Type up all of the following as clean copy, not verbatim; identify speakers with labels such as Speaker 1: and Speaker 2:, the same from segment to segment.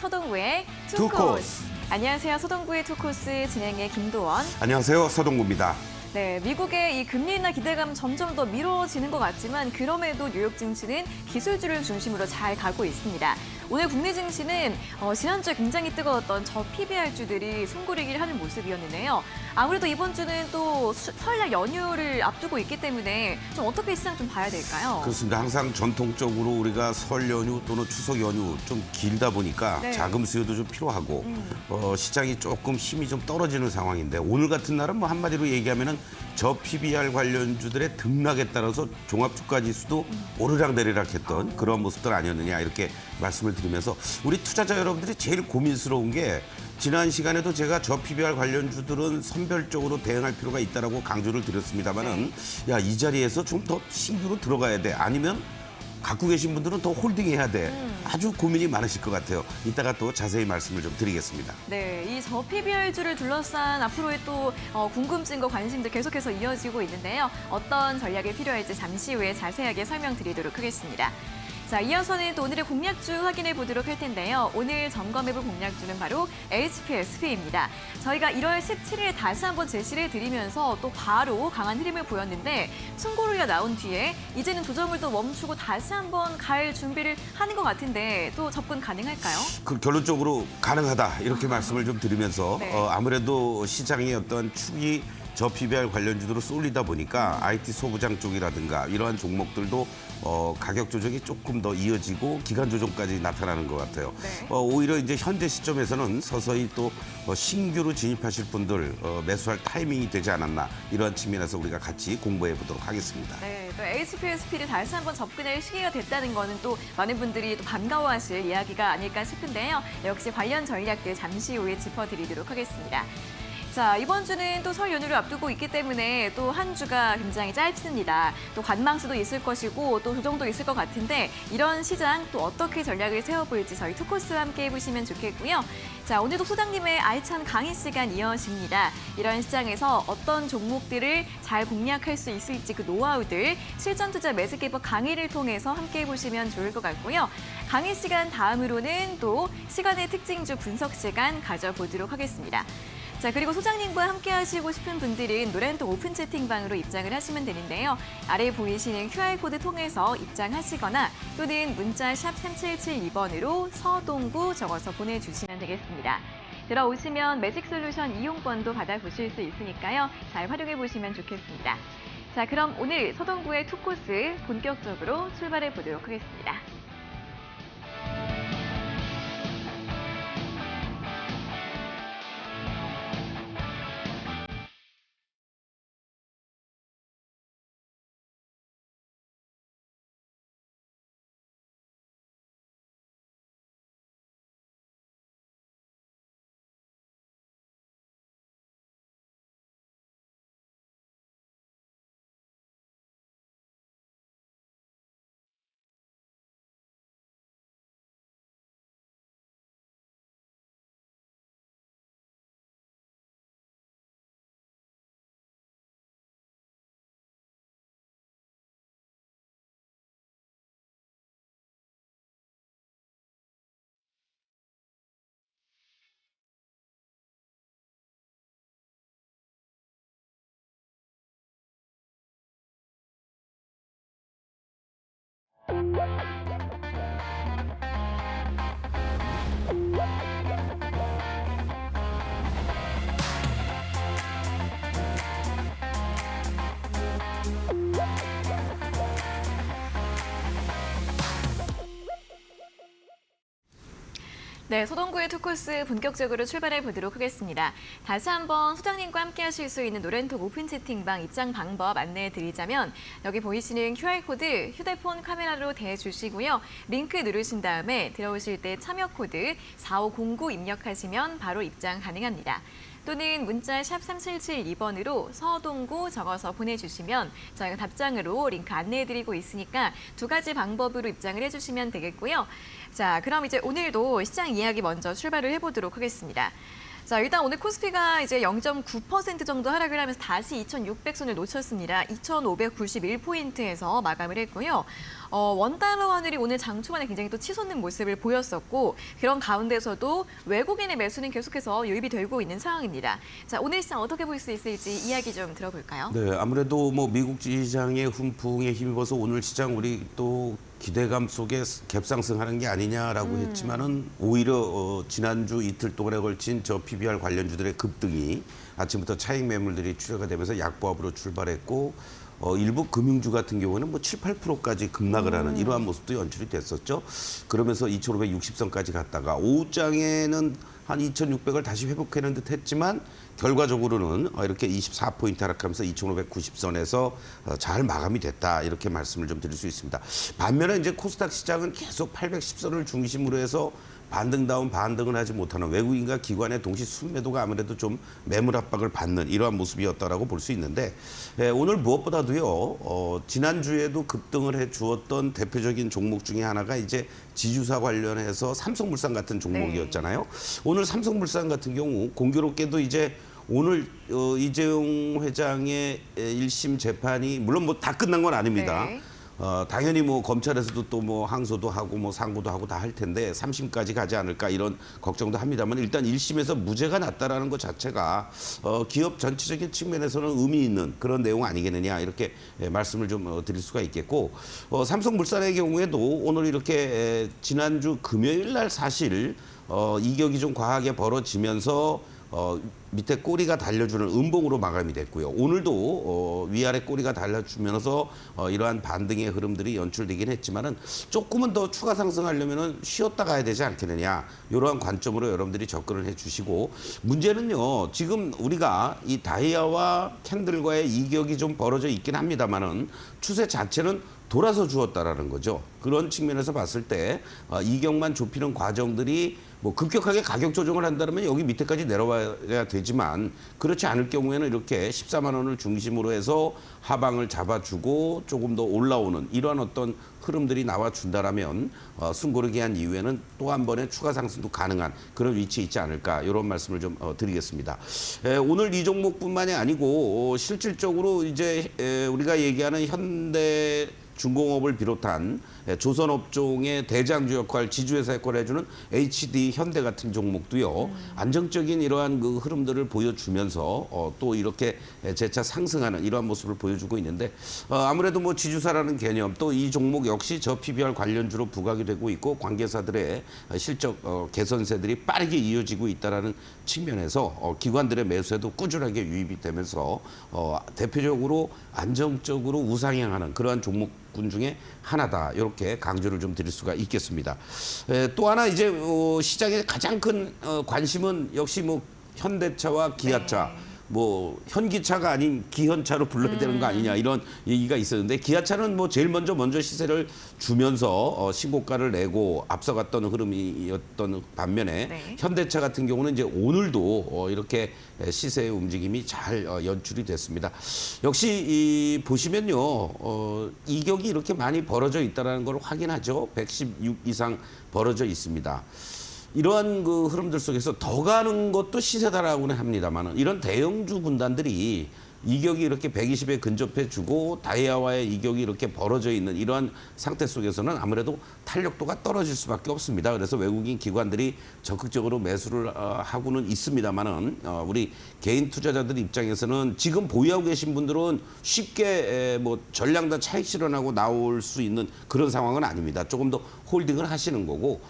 Speaker 1: 서동구의
Speaker 2: 투코스.
Speaker 1: 안녕하세요. 서동구의 투코스 진행의 김도원.
Speaker 2: 안녕하세요. 서동구입니다.
Speaker 1: 네, 미국의 이 금리 인하 기대감 점점 더 미뤄지는 것 같지만 그럼에도 뉴욕 증시는 기술주를 중심으로 잘 가고 있습니다. 오늘 국내 증시는 지난주에 굉장히 뜨거웠던 PBR주들이 숨고르기를 하는 모습이었는데요. 아무래도 이번 주는 또 설날 연휴를 앞두고 있기 때문에 좀 어떻게 시장 좀 봐야 될까요?
Speaker 2: 그렇습니다. 항상 전통적으로 우리가 설 연휴 또는 추석 연휴 좀 길다 보니까
Speaker 1: 네.
Speaker 2: 자금 수요도 좀 필요하고 시장이 조금 힘이 좀 떨어지는 상황인데 오늘 같은 날은 뭐 한마디로 얘기하면은 PBR 관련주들의 등락에 따라서 종합주가 지수도 오르락내리락했던 그런 모습들 아니었느냐 이렇게 말씀을 드리면서 우리 투자자 여러분들이 제일 고민스러운 게 지난 시간에도 제가 PBR 관련주들은 선별적으로 대응할 필요가 있다라고 강조를 드렸습니다만은 야, 이 자리에서 좀 더 신규로 들어가야 돼. 아니면 갖고 계신 분들은 더 홀딩해야 돼. 아주 고민이 많으실 것 같아요. 이따가 또 자세히 말씀을 좀 드리겠습니다.
Speaker 1: 네, 이 PBR주를 둘러싼 앞으로의 또 궁금증과 관심들 계속해서 이어지고 있는데요. 어떤 전략이 필요할지 잠시 후에 자세하게 설명드리도록 하겠습니다. 자, 이어서는 또 오늘의 공략주 확인해 보도록 할 텐데요. 오늘 점검해볼 공략주는 바로 HPSP입니다. 저희가 1월 17일에 다시 한번 제시를 드리면서 또 바로 강한 흐름을 보였는데 숨고르기가 나온 뒤에 이제는 조정을 또 멈추고 다시 한번 갈 준비를 하는 것 같은데 또 접근 가능할까요?
Speaker 2: 결론적으로 가능하다 이렇게 말씀을 좀 드리면서
Speaker 1: 네.
Speaker 2: 아무래도 시장의 어떤 축이 PBR 관련주로 쏠리다 보니까 IT 소부장 쪽이라든가 이러한 종목들도 가격 조정이 조금 더 이어지고 기간 조정까지 나타나는 것 같아요.
Speaker 1: 네.
Speaker 2: 오히려 이제 현재 시점에서는 서서히 또 신규로 진입하실 분들 매수할 타이밍이 되지 않았나 이러한 측면에서 우리가 같이 공부해 보도록 하겠습니다.
Speaker 1: 네, 또 HPSP를 다시 한번 접근할 시기가 됐다는 거는 또 많은 분들이 또 반가워하실 이야기가 아닐까 싶은데요. 역시 관련 전략들 잠시 후에 짚어드리도록 하겠습니다. 자, 이번 주는 또 설 연휴를 앞두고 있기 때문에 또 한 주가 굉장히 짧습니다. 또 관망수도 있을 것이고 또 조정도 있을 것 같은데 이런 시장 또 어떻게 전략을 세워볼지 저희 투코스와 함께 해보시면 좋겠고요. 자, 오늘도 소장님의 알찬 강의 시간 이어집니다. 이런 시장에서 어떤 종목들을 잘 공략할 수 있을지 그 노하우들 실전 투자 매직 기법 강의를 통해서 함께 해보시면 좋을 것 같고요. 강의 시간 다음으로는 또 시간의 특징주 분석 시간 가져보도록 하겠습니다. 자, 그리고 소장님과 함께 하시고 싶은 분들은 노란톡 오픈 채팅방으로 입장을 하시면 되는데요. 아래 보이시는 QR코드 통해서 입장하시거나 또는 문자 샵 3772번으로 서동구 적어서 보내주시면 되겠습니다. 들어오시면 매직솔루션 이용권도 받아보실 수 있으니까요. 잘 활용해 보시면 좋겠습니다. 자, 그럼 오늘 서동구의 투코스 본격적으로 출발해 보도록 하겠습니다. 네, 서동구의 투코스 본격적으로 출발해 보도록 하겠습니다. 다시 한번 소장님과 함께 하실 수 있는 노란톡 오픈 채팅방 입장 방법 안내해 드리자면 여기 보이시는 QR코드 휴대폰 카메라로 대주시고요. 링크 누르신 다음에 들어오실 때 참여 코드 4509 입력하시면 바로 입장 가능합니다. 또는 문자 샵 3772번으로 서동구 적어서 보내주시면 저희가 답장으로 링크 안내해드리고 있으니까 두 가지 방법으로 입장을 해주시면 되겠고요. 자, 그럼 이제 오늘도 시장 이야기 먼저 출발을 해보도록 하겠습니다. 자, 일단 오늘 코스피가 이제 0.9% 정도 하락을 하면서 다시 2,600선을 놓쳤습니다. 2,591포인트에서 마감을 했고요. 원달러 환율이 오늘 장 초반에 굉장히 또 치솟는 모습을 보였었고 그런 가운데서도 외국인의 매수는 계속해서 유입이 되고 있는 상황입니다. 자, 오늘 시장 어떻게 볼 수 있을지 이야기 좀 들어볼까요?
Speaker 2: 네, 아무래도 뭐 미국 시장의 훈풍에 힘입어서 오늘 시장 우리 또 기대감 속에 갭상승하는 게 아니냐라고 했지만은 오히려 지난주 이틀 동안에 걸친 저 PBR 관련주들의 급등이 아침부터 차익 매물들이 출회가 되면서 약보합으로 출발했고 일부 금융주 같은 경우는 뭐 7, 8%까지 급락을 하는 이러한 모습도 연출이 됐었죠. 그러면서 2,560선까지 갔다가 오후장에는 한 2,600을 다시 회복하는 듯 했지만 결과적으로는 이렇게 24포인트 하락하면서 2,590선에서 잘 마감이 됐다. 이렇게 말씀을 좀 드릴 수 있습니다. 반면에 이제 코스닥 시장은 계속 810선을 중심으로 해서 반등다운 반등을 하지 못하는 외국인과 기관의 동시 순매도가 아무래도 좀 매물 압박을 받는 이러한 모습이었다라고 볼 수 있는데 오늘 무엇보다도요 지난주에도 급등을 해 주었던 대표적인 종목 중에 하나가 이제 지주사 관련해서 삼성물산 같은 종목이었잖아요. 네. 오늘 삼성물산 같은 경우 공교롭게도 이제 오늘 이재용 회장의 1심 재판이 물론 뭐 다 끝난 건 아닙니다. 네. 당연히 뭐 검찰에서도 또 뭐 항소도 하고 뭐 상고도 하고 다 할 텐데 3심까지 가지 않을까 이런 걱정도 합니다만 일단 1심에서 무죄가 났다라는 것 자체가 기업 전체적인 측면에서는 의미 있는 그런 내용 아니겠느냐 이렇게 말씀을 좀 드릴 수가 있겠고 삼성물산의 경우에도 오늘 이렇게 지난주 금요일 날 사실 이격이 좀 과하게 벌어지면서 밑에 꼬리가 달려주는 음봉으로 마감이 됐고요. 오늘도 위아래 꼬리가 달려주면서 이러한 반등의 흐름들이 연출되긴 했지만은 조금은 더 추가 상승하려면은 쉬었다 가야 되지 않겠느냐 이러한 관점으로 여러분들이 접근을 해주시고 문제는요. 지금 우리가 이 다이아와 캔들과의 이격이 좀 벌어져 있긴 합니다만은 추세 자체는 돌아서 주었다라는 거죠. 그런 측면에서 봤을 때 이격만 좁히는 과정들이 뭐 급격하게 가격 조정을 한다면 여기 밑에까지 내려와야 되지만 그렇지 않을 경우에는 이렇게 14만 원을 중심으로 해서 하방을 잡아주고 조금 더 올라오는 이러한 어떤 흐름들이 나와준다라면 숨고르기 한 이후에는 또 한 번의 추가 상승도 가능한 그런 위치에 있지 않을까 이런 말씀을 좀 드리겠습니다. 오늘 이 종목뿐만이 아니고 실질적으로 이제 우리가 얘기하는 현대 중공업을 비롯한 조선업종의 대장주 역할, 지주회사 역할을 해주는 HD 현대 같은 종목도요. 안정적인 이러한 그 흐름들을 보여주면서 또 이렇게 재차 상승하는 이러한 모습을 보여주고 있는데 아무래도 뭐 지주사라는 개념 또 이 종목 역시 저 PBR 관련주로 부각이 되고 있고 관계사들의 실적 개선세들이 빠르게 이어지고 있다라는 측면에서 기관들의 매수에도 꾸준하게 유입이 되면서 대표적으로 안정적으로 우상향하는 그러한 종목군 중에 하나다. 이렇게 강조를 좀 드릴 수가 있겠습니다. 또 하나 이제 시장의 가장 큰 관심은 역시 뭐 현대차와 기아차. 네. 뭐 현기차가 아닌 기현차로 불러야 되는 거 아니냐 이런 얘기가 있었는데 기아차는 뭐 제일 먼저 시세를 주면서 신고가를 내고 앞서갔던 흐름이었던 반면에 네. 현대차 같은 경우는 이제 오늘도 이렇게 시세의 움직임이 잘 연출이 됐습니다. 역시 보시면요 이격이 이렇게 많이 벌어져 있다는 걸 확인하죠. 116 이상 벌어져 있습니다. 이러한 그 흐름들 속에서 더 가는 것도 시세다라고는 합니다만 이런 대형주 군단들이 이격이 이렇게 120에 근접해주고 다이아와의 이격이 이렇게 벌어져 있는 이러한 상태 속에서는 아무래도 탄력도가 떨어질 수밖에 없습니다. 그래서 외국인 기관들이 적극적으로 매수를 하고는 있습니다만은 우리 개인 투자자들 입장에서는 지금 보유하고 계신 분들은 쉽게 뭐 전량 다 차익 실현하고 나올 수 있는 그런 상황은 아닙니다. 조금 더 홀딩을 하시는 거고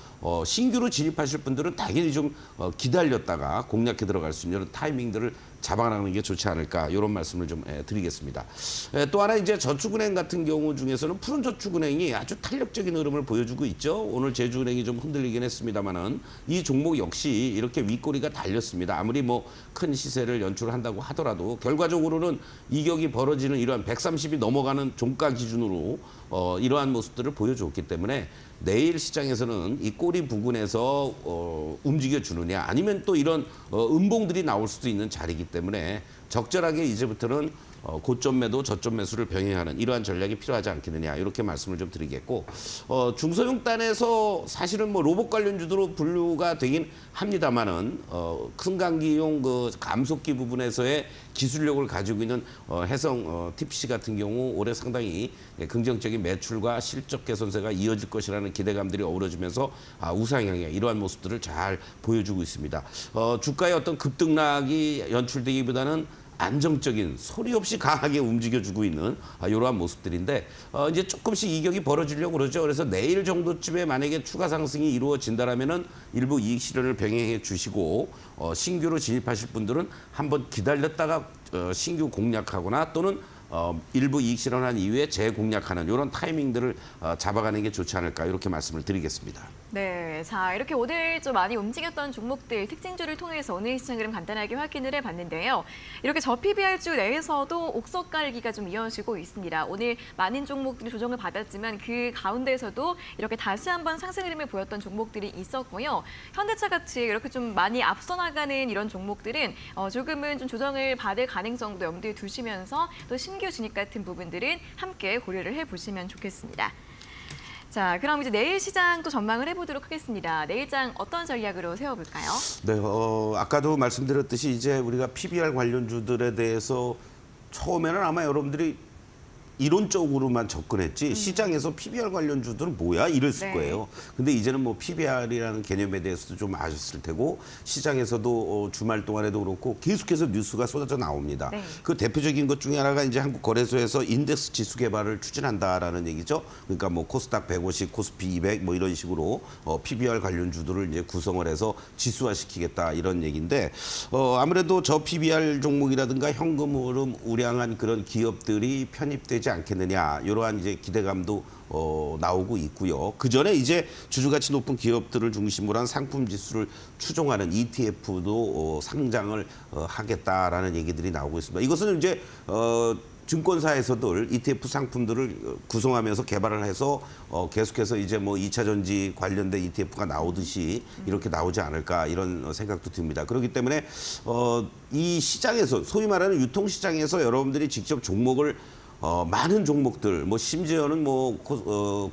Speaker 2: 신규로 진입하실 분들은 당연히 좀 기다렸다가 공략해 들어갈 수 있는 이런 타이밍들을 잡아가는 게 좋지 않을까 이런 말씀을 좀 드리겠습니다. 또 하나 이제 저축은행 같은 경우 중에서는 푸른저축은행이 아주 탄력적인 흐름을 보여주고 있죠. 오늘 제주은행이 좀 흔들리긴 했습니다만은 이 종목 역시 이렇게 윗꼬리가 달렸습니다. 아무리 뭐 큰 시세를 연출한다고 하더라도 결과적으로는 이격이 벌어지는 이러한 130이 넘어가는 종가 기준으로 이러한 모습들을 보여줬기 때문에 내일 시장에서는 이 꼬리 부근에서 움직여주느냐 아니면 또 이런 음봉들이 나올 수도 있는 자리이기 때문에 적절하게 이제부터는 고점 매도 저점 매수를 병행하는 이러한 전략이 필요하지 않겠느냐 이렇게 말씀을 좀 드리겠고 중소형단에서 사실은 뭐 로봇 관련주로 분류가 되긴 합니다만은 승강기용 그 감속기 부분에서의 기술력을 가지고 있는 해성 TPC 같은 경우 올해 상당히 긍정적인 매출과 실적 개선세가 이어질 것이라는 기대감들이 어우러지면서 우상향의 이러한 모습들을 잘 보여주고 있습니다. 주가의 어떤 급등락이 연출되기보다는 안정적인 소리 없이 강하게 움직여주고 있는 이러한 모습들인데 이제 조금씩 이격이 벌어지려고 그러죠. 그래서 내일 정도쯤에 만약에 추가 상승이 이루어진다라면은 일부 이익 실현을 병행해 주시고 신규로 진입하실 분들은 한번 기다렸다가 신규 공략하거나 또는 일부 이익 실현한 이후에 재공략하는 이런 타이밍들을 잡아가는 게 좋지 않을까 이렇게 말씀을 드리겠습니다.
Speaker 1: 네, 자 이렇게 오늘 좀 많이 움직였던 종목들 특징주를 통해서 오늘 시장 그림 간단하게 확인을 해봤는데요. 이렇게 저PBR주 내에서도 옥석 갈기가 좀 이어지고 있습니다. 오늘 많은 종목들이 조정을 받았지만 그 가운데에서도 이렇게 다시 한번 상승 흐름을 보였던 종목들이 있었고요. 현대차 같이 이렇게 좀 많이 앞서 나가는 이런 종목들은 조금은 좀 조정을 받을 가능성도 염두에 두시면서 또 신규 진입 같은 부분들은 함께 고려를 해보시면 좋겠습니다. 자, 그럼 이제 내일 시장 또 전망을 해보도록 하겠습니다. 내일장 어떤 전략으로 세워볼까요?
Speaker 2: 네, 아까도 말씀드렸듯이 이제 우리가 PBR 관련주들에 대해서 처음에는 아마 여러분들이 이론적으로만 접근했지 시장에서 PBR 관련주들은 뭐야 이랬을
Speaker 1: 네.
Speaker 2: 거예요. 근데 이제는 뭐 PBR이라는 개념에 대해서도 좀 아셨을 테고 시장에서도 주말 동안에도 그렇고 계속해서 뉴스가 쏟아져 나옵니다.
Speaker 1: 네.
Speaker 2: 그 대표적인 것 중에 하나가 이제 한국거래소에서 인덱스 지수 개발을 추진한다라는 얘기죠. 그러니까 뭐 코스닥 150, 코스피 200 뭐 이런 식으로 PBR 관련주들을 이제 구성을 해서 지수화시키겠다 이런 얘기인데 아무래도 저 PBR 종목이라든가 현금 흐름 우량한 그런 기업들이 편입되지 않겠느냐 이러한 이제 기대감도 나오고 있고요. 그 전에 이제 주주가치 높은 기업들을 중심으로 한 상품 지수를 추종하는 ETF도 상장을 하겠다라는 얘기들이 나오고 있습니다. 이것은 이제 증권사에서도 ETF 상품들을 구성하면서 개발을 해서 계속해서 이제 뭐 2차 전지 관련된 ETF가 나오듯이 이렇게 나오지 않을까 이런 생각도 듭니다. 그렇기 때문에 이 시장에서 소위 말하는 유통시장에서 여러분들이 직접 종목을 많은 종목들, 뭐 심지어는 뭐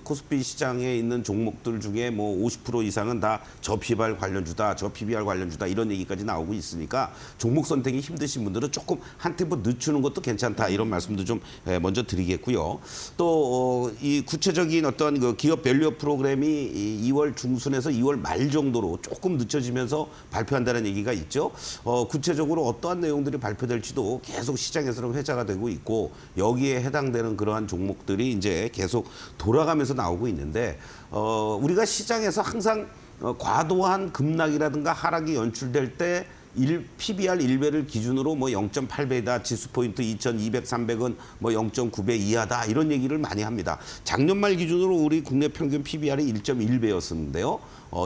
Speaker 2: 코스피 시장에 있는 종목들 중에 뭐 50% 이상은 다 저PBR 관련주다, 저PBR 관련주다 이런 얘기까지 나오고 있으니까 종목 선택이 힘드신 분들은 조금 한 템포 늦추는 것도 괜찮다 이런 말씀도 좀 먼저 드리겠고요. 또 이 구체적인 어떤 그 기업 밸류업 프로그램이 2월 중순에서 2월 말 정도로 조금 늦춰지면서 발표한다는 얘기가 있죠. 구체적으로 어떠한 내용들이 발표될지도 계속 시장에서는 회자가 되고 있고 여기에 해당되는 그러한 종목들이 이제 계속 돌아가면서 나오고 있는데 우리가 시장에서 항상 과도한 급락이라든가 하락이 연출될 때 PBR 1배를 기준으로 뭐 0.8배다, 지수포인트 2200, 300은 뭐 0.9배 이하다 이런 얘기를 많이 합니다. 작년 말 기준으로 우리 국내 평균 PBR이 1.1배였었는데요.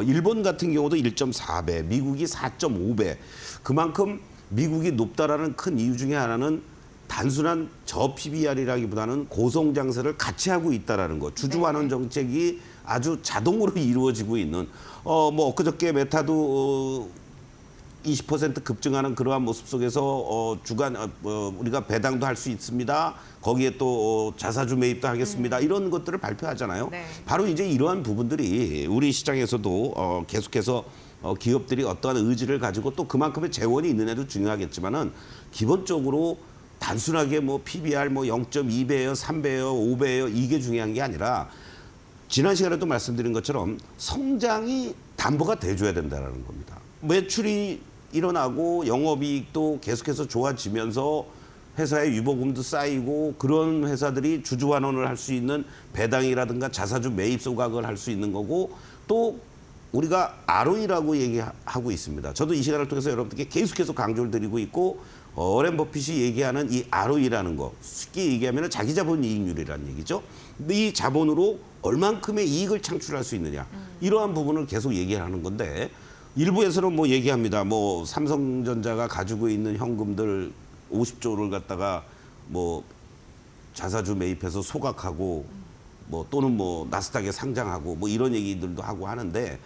Speaker 2: 일본 같은 경우도 1.4배, 미국이 4.5배. 그만큼 미국이 높다라는 큰 이유 중에 하나는 단순한 저PBR이라기보다는 고성장세를 같이 하고 있다라는 것. 주주환원 정책이 아주 자동으로 이루어지고 있는 뭐 엊그저께 메타도 20% 급증하는 그러한 모습 속에서 주간 우리가 배당도 할 수 있습니다. 거기에 또 자사주 매입도 하겠습니다. 이런 것들을 발표하잖아요.
Speaker 1: 네.
Speaker 2: 바로 이제 이러한 부분들이 우리 시장에서도 계속해서 기업들이 어떠한 의지를 가지고 또 그만큼의 재원이 있는 애도 중요하겠지만은 기본적으로 단순하게 뭐 PBR 뭐 0.2배예요, 3배예요, 5배예요 이게 중요한 게 아니라 지난 시간에도 말씀드린 것처럼 성장이 담보가 돼줘야 된다는 겁니다. 매출이 일어나고 영업이익도 계속해서 좋아지면서 회사의 유보금도 쌓이고 그런 회사들이 주주환원을 할 수 있는 배당이라든가 자사주 매입 소각을 할 수 있는 거고 또 우리가 ROE라고 얘기하고 있습니다. 저도 이 시간을 통해서 여러분들께 계속해서 강조를 드리고 있고 워렌 버핏이 얘기하는 이 ROE라는 거 쉽게 얘기하면 자기 자본 이익률이라는 얘기죠. 근데 이 자본으로 얼만큼의 이익을 창출할 수 있느냐 이러한 부분을 계속 얘기하는 건데 일부에서는 뭐 얘기합니다. 뭐 삼성전자가 가지고 있는 현금들 50조를 갖다가 뭐 자사주 매입해서 소각하고 뭐 또는 뭐 나스닥에 상장하고 뭐 이런 얘기들도 하고 하는데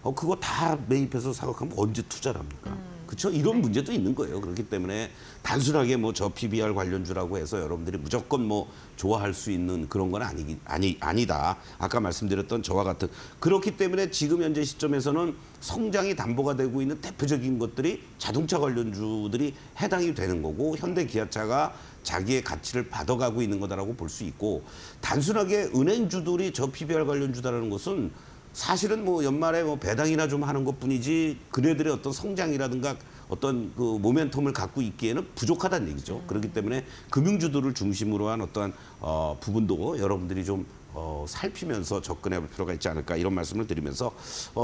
Speaker 2: 그거 다 매입해서 사각하면 언제 투자를 합니까? 그렇죠? 이런 문제도 있는 거예요. 그렇기 때문에 단순하게 뭐 저 PBR 관련주라고 해서 여러분들이 무조건 뭐 좋아할 수 있는 그런 건 아니다. 아까 말씀드렸던 저와 같은 그렇기 때문에 지금 현재 시점에서는 성장이 담보가 되고 있는 대표적인 것들이 자동차 관련주들이 해당이 되는 거고 현대 기아차가 자기의 가치를 받아가고 있는 거다라고 볼 수 있고 단순하게 은행주들이 저 PBR 관련주다라는 것은 사실은 뭐 연말에 뭐 배당이나 좀 하는 것뿐이지 그네들의 어떤 성장이라든가 어떤 그 모멘텀을 갖고 있기에는 부족하다는 얘기죠. 그렇기 때문에 금융주들을 중심으로 한 어떠한 부분도 여러분들이 좀 살피면서 접근해 볼 필요가 있지 않을까 이런 말씀을 드리면서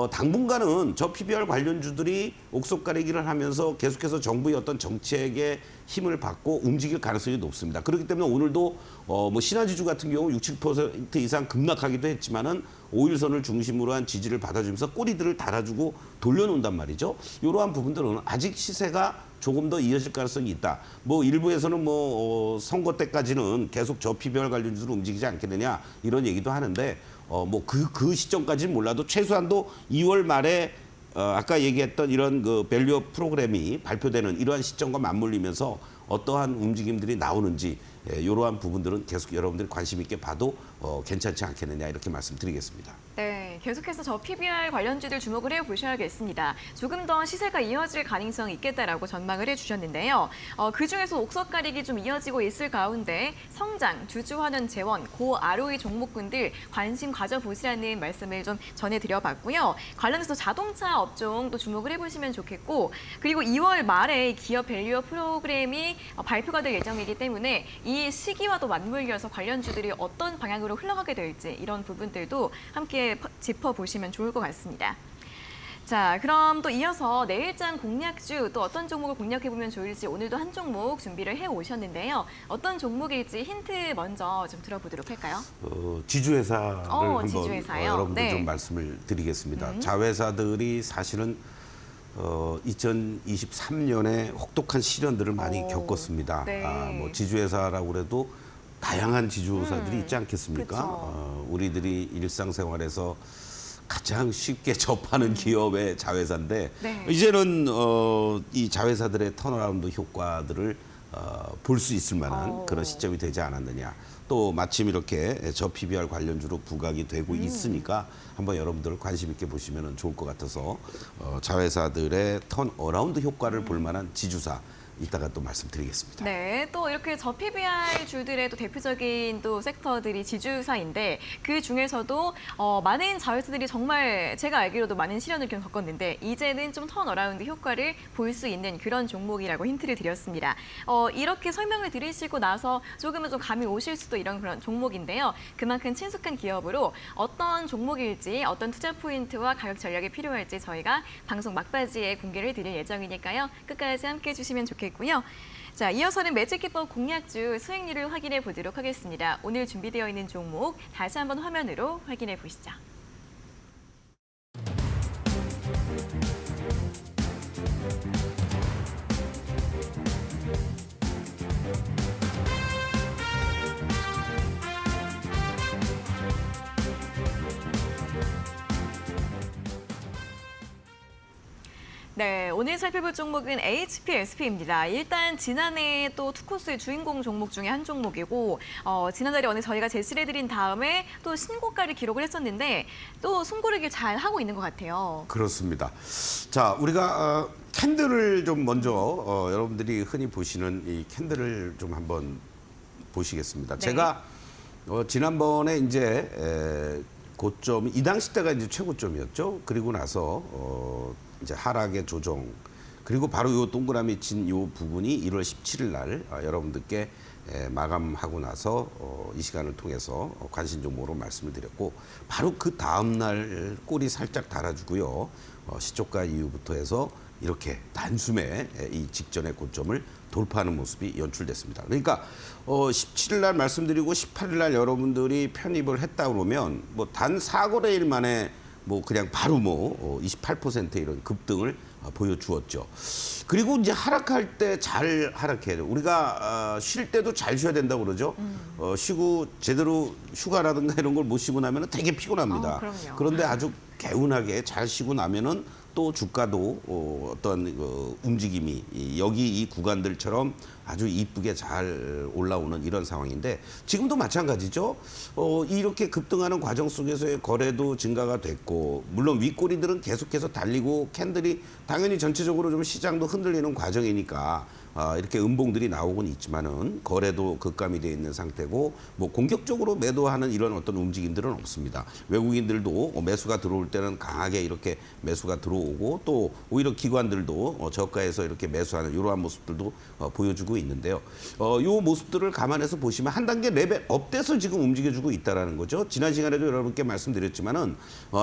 Speaker 2: 당분간은 저 PBR 관련주들이 옥석 가리기를 하면서 계속해서 정부의 어떤 정책에 힘을 받고 움직일 가능성이 높습니다. 그렇기 때문에 오늘도 뭐 신화지주 같은 경우 6, 7% 이상 급락하기도 했지만은 5일선을 중심으로 한 지지를 받아주면서 꼬리들을 달아주고 돌려놓는단 말이죠. 이러한 부분들은 아직 시세가 조금 더 이어질 가능성이 있다. 뭐 일부에서는 뭐 선거 때까지는 계속 저 PBR 관련주로 움직이지 않겠느냐 이런 얘기도 하는데 뭐 그 시점까지는 몰라도 최소한도 2월 말에 아까 얘기했던 이런 그 밸류업 프로그램이 발표되는 이러한 시점과 맞물리면서 어떠한 움직임들이 나오는지 이러한 부분들은 계속 여러분들이 관심 있게 봐도 괜찮지 않겠느냐 이렇게 말씀드리겠습니다.
Speaker 1: 네, 계속해서 저 PBR 관련주들 주목을 해보셔야겠습니다. 조금 더 시세가 이어질 가능성이 있겠다라고 전망을 해주셨는데요. 그중에서 옥석 가리기 좀 이어지고 있을 가운데 성장, 주주환원 재원, 고 ROE 종목군들 관심 가져보시라는 말씀을 좀 전해드려봤고요. 관련해서 자동차 업종도 주목을 해보시면 좋겠고 그리고 2월 말에 기업 밸류업 프로그램이 발표가 될 예정이기 때문에 이 시기와도 맞물려서 관련주들이 어떤 방향으로 흘러가게 될지 이런 부분들도 함께 짚어보시면 좋을 것 같습니다. 자, 그럼 또 이어서 내일장 공략주 또 어떤 종목을 공략해보면 좋을지 오늘도 한 종목 준비를 해오셨는데요. 어떤 종목일지 힌트 먼저 좀 들어보도록 할까요?
Speaker 2: 지주회사를 한번
Speaker 1: 지주회사요?
Speaker 2: 여러분들
Speaker 1: 네.
Speaker 2: 좀 말씀을 드리겠습니다. 자회사들이 사실은 2023년에 혹독한 시련들을 많이 겪었습니다.
Speaker 1: 네.
Speaker 2: 뭐 지주회사라고 그래도 다양한 지주회사들이 있지 않겠습니까?
Speaker 1: 그쵸.
Speaker 2: 우리들이 일상생활에서 가장 쉽게 접하는 기업의 자회사인데
Speaker 1: 네.
Speaker 2: 이제는 이 자회사들의 턴어라운드 효과들을 볼 수 있을 만한 그런 시점이 되지 않았느냐. 또 마침 이렇게 저 PBR 관련주로 부각이 되고 있으니까 한번 여러분들 관심 있게 보시면 좋을 것 같아서 자회사들의 턴어라운드 효과를 볼 만한 지주사 이따가 또 말씀드리겠습니다.
Speaker 1: 네, 또 이렇게 저 PBR 주들의 또 대표적인 또 섹터들이 지주사인데 그 중에서도 많은 자회사들이 정말 제가 알기로도 많은 시련을 겪었는데 이제는 좀 턴어라운드 효과를 볼 수 있는 그런 종목이라고 힌트를 드렸습니다. 이렇게 설명을 들으시고 나서 조금은 좀 감이 오실 수도 이런 그런 종목인데요. 그만큼 친숙한 기업으로 어떤 종목일지 어떤 투자 포인트와 가격 전략이 필요할지 저희가 방송 막바지에 공개를 드릴 예정이니까요. 끝까지 함께 해주시면 좋겠습니다. 고요. 자, 이어서는 매직기법 공략주 수익률을 확인해 보도록 하겠습니다. 오늘 준비되어 있는 종목 다시 한번 화면으로 확인해 보시죠. 네, 오늘 살펴볼 종목은 HPSP입니다. 일단 지난해 또 투코스의 주인공 종목 중에 한 종목이고 지난달에 오늘 저희가 제시를 해드린 다음에 또 신고가를 기록을 했었는데 또 숨고르기 잘 하고 있는 것 같아요.
Speaker 2: 그렇습니다. 자, 우리가 캔들을 좀 먼저 여러분들이 흔히 보시는 이 캔들을 좀 한번 보시겠습니다.
Speaker 1: 네.
Speaker 2: 제가 지난번에 이제 고점이 이 당시 때가 이제 최고점이었죠. 그리고 나서 이제 하락의 조정 그리고 바로 요 동그라미 친 요 부분이 1월 17일 날 여러분들께 마감하고 나서 이 시간을 통해서 관심 종목으로 말씀을 드렸고 바로 그 다음 날 꼬리 살짝 달아주고요. 시초가 이후부터 해서 이렇게 단숨에 이 직전의 고점을 돌파하는 모습이 연출됐습니다. 그러니까 17일 날 말씀드리고 18일 날 여러분들이 편입을 했다 그러면 뭐 단 4거래일 만에 뭐 그냥 바로 뭐 28% 이런 급등을 보여주었죠. 그리고 이제 하락할 때 잘 하락해야 돼요. 우리가 쉴 때도 잘 쉬어야 된다고 그러죠. 쉬고 제대로 휴가라든가 이런 걸 못 쉬고 나면 되게 피곤합니다.
Speaker 1: 그럼요.
Speaker 2: 그런데 아주 개운하게 잘 쉬고 나면은 또 주가도 어떤 그 움직임이 여기 이 구간들처럼 아주 이쁘게 잘 올라오는 이런 상황인데 지금도 마찬가지죠. 이렇게 급등하는 과정 속에서의 거래도 증가가 됐고 물론 윗꼬리들은 계속해서 달리고 캔들이 당연히 전체적으로 좀 시장도 흔들리는 과정이니까 이렇게 음봉들이 나오곤 있지만은 거래도 급감이 되어 있는 상태고 뭐 공격적으로 매도하는 이런 어떤 움직임들은 없습니다. 외국인들도 매수가 들어올 때는 강하게 이렇게 매수가 들어오고 또 오히려 기관들도 저가에서 이렇게 매수하는 이러한 모습들도 보여주고 있는데요. 이 모습들을 감안해서 보시면 한 단계 레벨 업돼서 지금 움직여주고 있다라는 거죠. 지난 시간에도 여러분께 말씀드렸지만은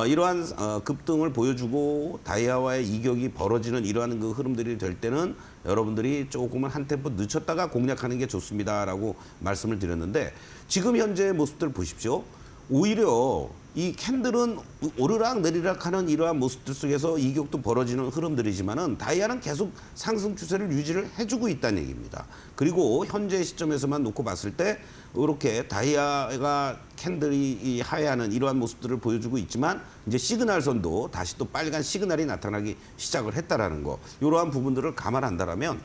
Speaker 2: 이러한 급등을 보여주고 다이아와의 이격이 벌어지는 이러한 그 흐름들이 될 때는 여러분들이 조금은 한 템포 늦췄다가 공략하는 게 좋습니다라고 말씀을 드렸는데 지금 현재의 모습들 보십시오. 오히려 이 캔들은 오르락 내리락 하는 이러한 모습들 속에서 이격도 벌어지는 흐름들이지만은 다이아는 계속 상승 추세를 유지를 해주고 있다는 얘기입니다. 그리고 현재 시점에서만 놓고 봤을 때 이렇게 다이아가 캔들이 하회하는 이러한 모습들을 보여주고 있지만 이제 시그널선도 다시 또 빨간 시그널이 나타나기 시작을 했다라는 거. 이러한 부분들을 감안한다라면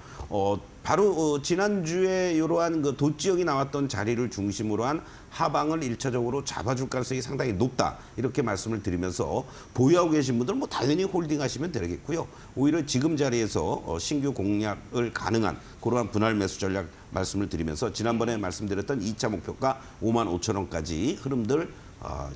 Speaker 2: 바로 지난주에 이러한 그 도지역이 나왔던 자리를 중심으로 한 하방을 1차적으로 잡아줄 가능성이 상당히 높다. 이렇게 말씀을 드리면서 보유하고 계신 분들은 뭐 당연히 홀딩하시면 되겠고요. 오히려 지금 자리에서 신규 공략을 가능한 그러한 분할 매수 전략 말씀을 드리면서 지난번에 말씀드렸던 2차 목표가 55,000원까지 흐름들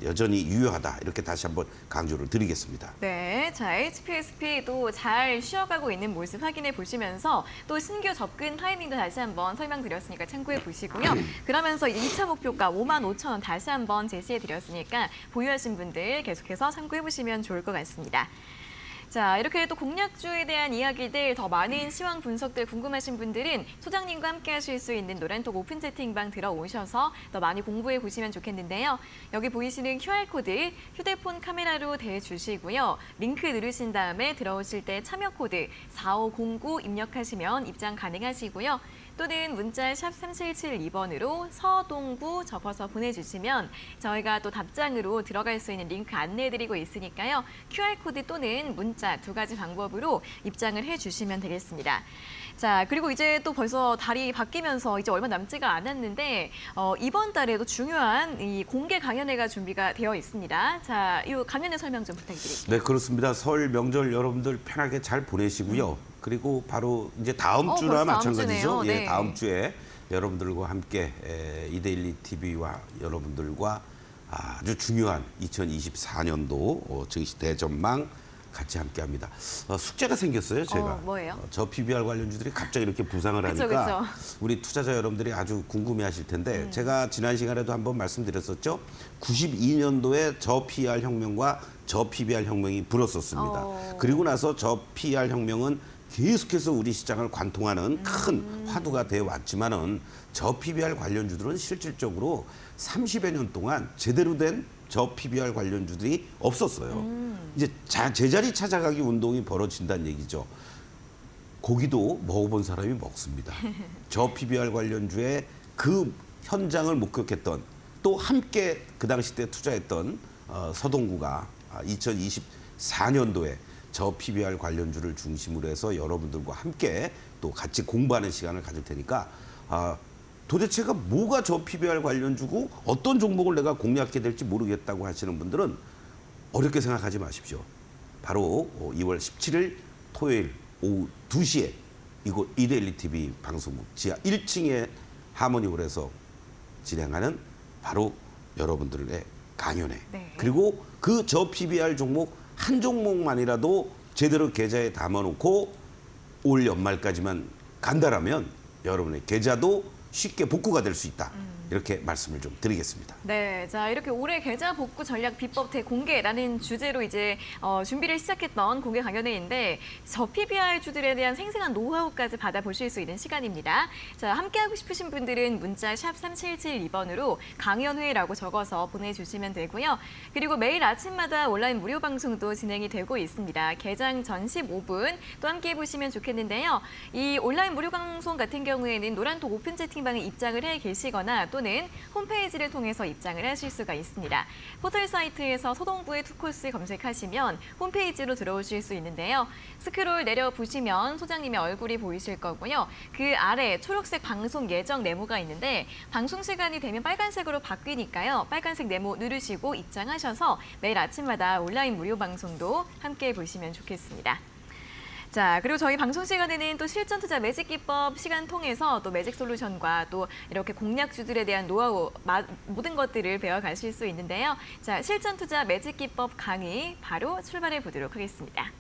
Speaker 2: 여전히 유효하다. 이렇게 다시 한번 강조를 드리겠습니다.
Speaker 1: 네, 자 HPSP도 잘 쉬어가고 있는 모습 확인해 보시면서 또 신규 접근 타이밍도 다시 한번 설명드렸으니까 참고해 보시고요. 그러면서 2차 목표가 55,000원 다시 한번 제시해 드렸으니까 보유하신 분들 계속해서 참고해 보시면 좋을 것 같습니다. 자, 이렇게 또 공략주에 대한 이야기들, 더 많은 시황 분석들 궁금하신 분들은 소장님과 함께 하실 수 있는 노란톡 오픈 채팅방 들어오셔서 더 많이 공부해 보시면 좋겠는데요. 여기 보이시는 QR코드 휴대폰 카메라로 대주시고요. 링크 누르신 다음에 들어오실 때 참여 코드 4509 입력하시면 입장 가능하시고요. 또는 문자 샵 3772번으로 서동구 적어서 보내주시면 저희가 또 답장으로 들어갈 수 있는 링크 안내해드리고 있으니까요. QR코드 또는 문자 두 가지 방법으로 입장을 해주시면 되겠습니다. 자, 그리고 이제 또 벌써 달이 바뀌면서 이제 얼마 남지가 않았는데 이번 달에도 중요한 이 공개 강연회가 준비가 되어 있습니다. 자, 이 강연회 설명 좀 부탁드릴게요.
Speaker 2: 네, 그렇습니다. 설 명절 여러분들 편하게 잘 보내시고요. 그리고 바로 이제 다음 주나
Speaker 1: 벌써 다음
Speaker 2: 마찬가지죠.
Speaker 1: 주네요.
Speaker 2: 예,
Speaker 1: 네.
Speaker 2: 다음 주에 여러분들과 함께 이데일리 TV와 여러분들과 아주 중요한 2024년도 증시 대전망 같이 함께합니다. 숙제가 생겼어요, 제가.
Speaker 1: 뭐예요?
Speaker 2: 저 PBR 관련주들이 갑자기 이렇게 부상을
Speaker 1: 그쵸,
Speaker 2: 하니까
Speaker 1: 그쵸.
Speaker 2: 우리 투자자 여러분들이 아주 궁금해하실 텐데 제가 지난 시간에도 한번 말씀드렸었죠. 92년도에 저 PR 혁명과 저 PBR 혁명이 불었었습니다. 그리고 나서 저 PR 혁명은 계속해서 우리 시장을 관통하는 큰 화두가 되어 왔지만은 저 PBR 관련주들은 실질적으로 30여 년 동안 제대로 된 저 PBR 관련주들이 없었어요. 이제 제자리 찾아가기 운동이 벌어진다는 얘기죠. 고기도 먹어본 사람이 먹습니다. 저 PBR 관련주의 그 현장을 목격했던 또 함께 그 당시 때 투자했던 서동구가 2024년도에 저 PBR 관련주를 중심으로 해서 여러분들과 함께 또 같이 공부하는 시간을 가질 테니까 도대체가 뭐가 저 PBR 관련주고 어떤 종목을 내가 공략해야 될지 모르겠다고 하시는 분들은 어렵게 생각하지 마십시오. 바로 2월 17일 토요일 오후 2시에 이곳 이데일리 TV 방송국 지하 1층에 하모니홀에서 진행하는 바로 여러분들의 강연회.
Speaker 1: 네.
Speaker 2: 그리고 그 저 PBR 종목 한 종목만이라도 제대로 계좌에 담아놓고 올 연말까지만 간다라면 여러분의 계좌도 쉽게 복구가 될 수 있다. 이렇게 말씀을 좀 드리겠습니다.
Speaker 1: 네, 자 이렇게 올해 계좌 복구 전략 비법 대공개라는 주제로 이제 준비를 시작했던 공개 강연회인데 저 PBR 주들에 대한 생생한 노하우까지 받아보실 수 있는 시간입니다. 자 함께하고 싶으신 분들은 문자 샵 3772번으로 강연회라고 적어서 보내주시면 되고요. 그리고 매일 아침마다 온라인 무료 방송도 진행이 되고 있습니다. 개장 전 15분 또 함께해 보시면 좋겠는데요. 이 온라인 무료 방송 같은 경우에는 노란톡 오픈 채팅방에 입장을 해 계시거나 또 또는 홈페이지를 통해서 입장을 하실 수가 있습니다. 포털 사이트에서 서동구의 투코스 검색하시면 홈페이지로 들어오실 수 있는데요. 스크롤 내려 보시면 소장님의 얼굴이 보이실 거고요. 그 아래 초록색 방송 예정 네모가 있는데 방송 시간이 되면 빨간색으로 바뀌니까요. 빨간색 네모 누르시고 입장하셔서 매일 아침마다 온라인 무료 방송도 함께 보시면 좋겠습니다. 자, 그리고 저희 방송 시간에는 또 실전 투자 매직 기법 시간 통해서 또 매직 솔루션과 또 이렇게 공략주들에 대한 노하우 모든 것들을 배워가실 수 있는데요. 자, 실전 투자 매직 기법 강의 바로 출발해 보도록 하겠습니다.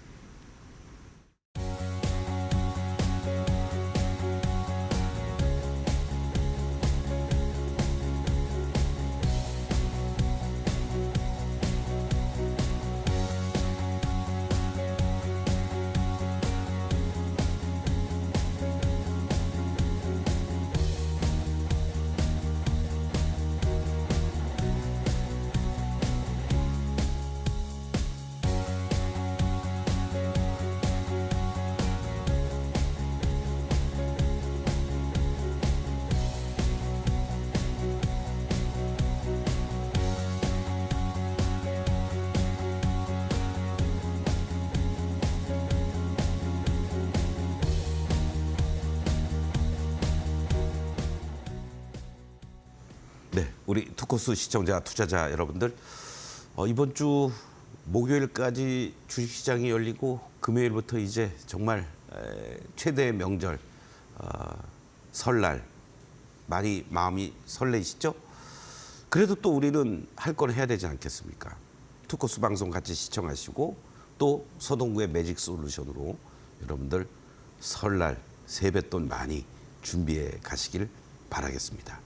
Speaker 2: 네, 우리 투코스 시청자, 투자자 여러분들, 이번 주 목요일까지 주식시장이 열리고 금요일부터 이제 정말 최대의 명절, 설날, 많이 마음이 설레시죠? 그래도 또 우리는 할 건 해야 되지 않겠습니까? 투코스 방송 같이 시청하시고 또 서동구의 매직 솔루션으로 여러분들 설날 세뱃돈 많이 준비해 가시길 바라겠습니다.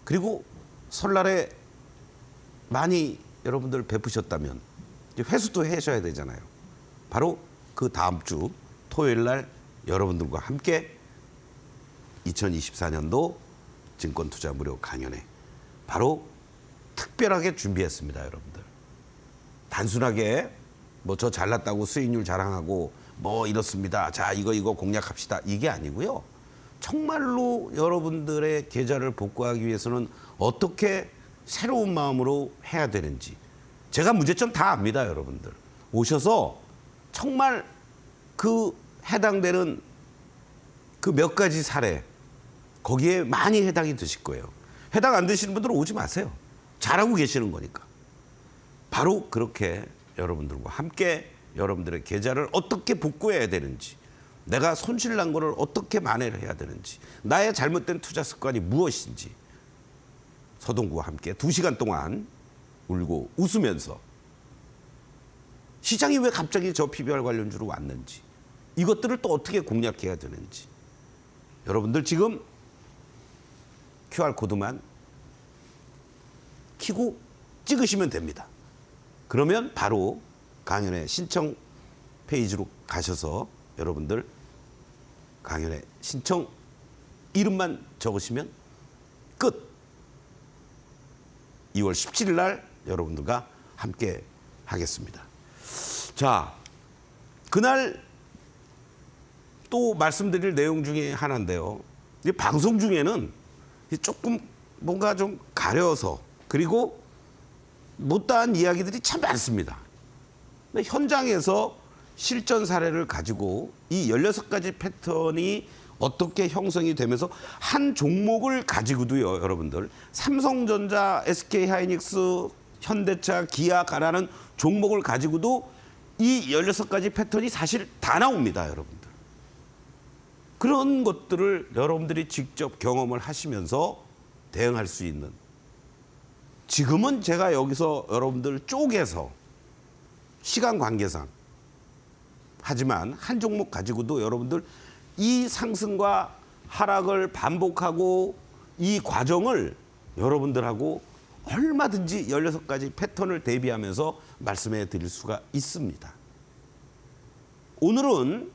Speaker 2: 그리고 설날에 많이 여러분들 베푸셨다면 이제 회수도 하셔야 되잖아요. 바로 그 다음 주 토요일 날 여러분들과 함께 2024년도 증권투자 무료 강연회 바로 특별하게 준비했습니다, 여러분들. 단순하게 뭐 저 잘났다고 수익률 자랑하고 뭐 이렇습니다. 자, 이거 공략합시다. 이게 아니고요. 정말로 여러분들의 계좌를 복구하기 위해서는 어떻게 새로운 마음으로 해야 되는지 제가 문제점 다 압니다, 여러분들. 오셔서 정말 그 해당되는 그 몇 가지 사례 거기에 많이 해당이 되실 거예요. 해당 안 되시는 분들은 오지 마세요. 잘하고 계시는 거니까. 바로 그렇게 여러분들과 함께 여러분들의 계좌를 어떻게 복구해야 되는지, 내가 손실난 거를 어떻게 만회를 해야 되는지, 나의 잘못된 투자 습관이 무엇인지 서동구와 함께 2시간 동안 울고 웃으면서 시장이 왜 갑자기 저 PBR 관련주로 왔는지, 이것들을 또 어떻게 공략해야 되는지 여러분들 지금 QR코드만 키고 찍으시면 됩니다. 그러면 바로 강연의 신청 페이지로 가셔서 여러분들 강연의 신청 이름만 적으시면 끝. 2월 17일 날 여러분들과 함께 하겠습니다. 자, 그날 또 말씀드릴 내용 중에 하나인데요. 이 방송 중에는 조금 뭔가 좀 가려서 그리고 못다한 이야기들이 참 많습니다. 근데 현장에서 실전 사례를 가지고 이 16가지 패턴이 어떻게 형성이 되면서 한 종목을 가지고도요, 여러분들 삼성전자, SK하이닉스, 현대차, 기아, 가라는 종목을 가지고도 이 16가지 패턴이 사실 다 나옵니다, 여러분들. 그런 것들을 여러분들이 직접 경험을 하시면서 대응할 수 있는, 지금은 제가 여기서 여러분들 쪼개서 시간 관계상 하지만 한 종목 가지고도 여러분들 이 상승과 하락을 반복하고 이 과정을 여러분들하고 얼마든지 16가지 패턴을 대비하면서 말씀해 드릴 수가 있습니다. 오늘은